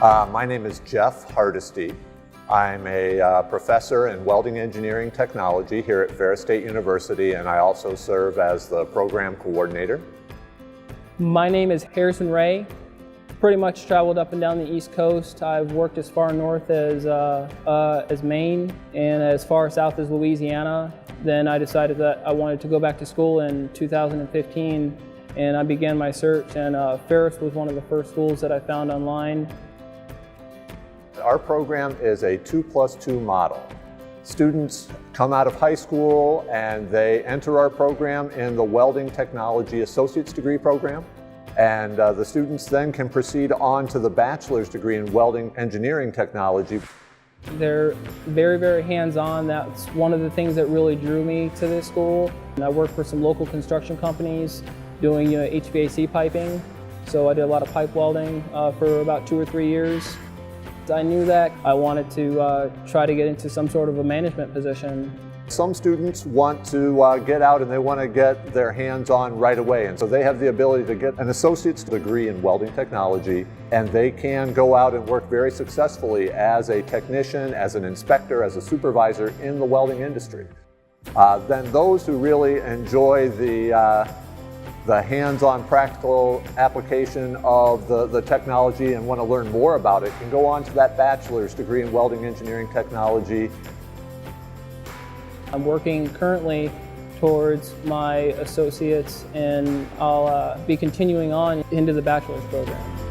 My name is Jeff Hardesty. I'm a professor in welding engineering technology here at Ferris State University, and I also serve as the program coordinator. My name is Harrison Ray. Pretty much traveled up and down the East Coast. I've worked as far north as Maine and as far south as Louisiana. Then I decided that I wanted to go back to school in 2015, and I began my search, and Ferris was one of the first schools that I found online. Our program is a 2+2 model. Students come out of high school and they enter our program in the Welding Technology Associate's Degree program. And the students then can proceed on to the bachelor's degree in Welding Engineering Technology. They're very, very hands-on. That's one of the things that really drew me to this school. And I worked for some local construction companies doing HVAC piping. So I did a lot of pipe welding for about 2 or 3 years. I knew that I wanted to try to get into some sort of a management position. Some students want to get out and they want to get their hands on right away, and so they have the ability to get an associate's degree in welding technology, and they can go out and work very successfully as a technician, as an inspector, as a supervisor in the welding industry. Then those who really enjoy the hands-on practical application of the technology and want to learn more about it can go on to that bachelor's degree in welding engineering technology. I'm working currently towards my associates, and I'll be continuing on into the bachelor's program.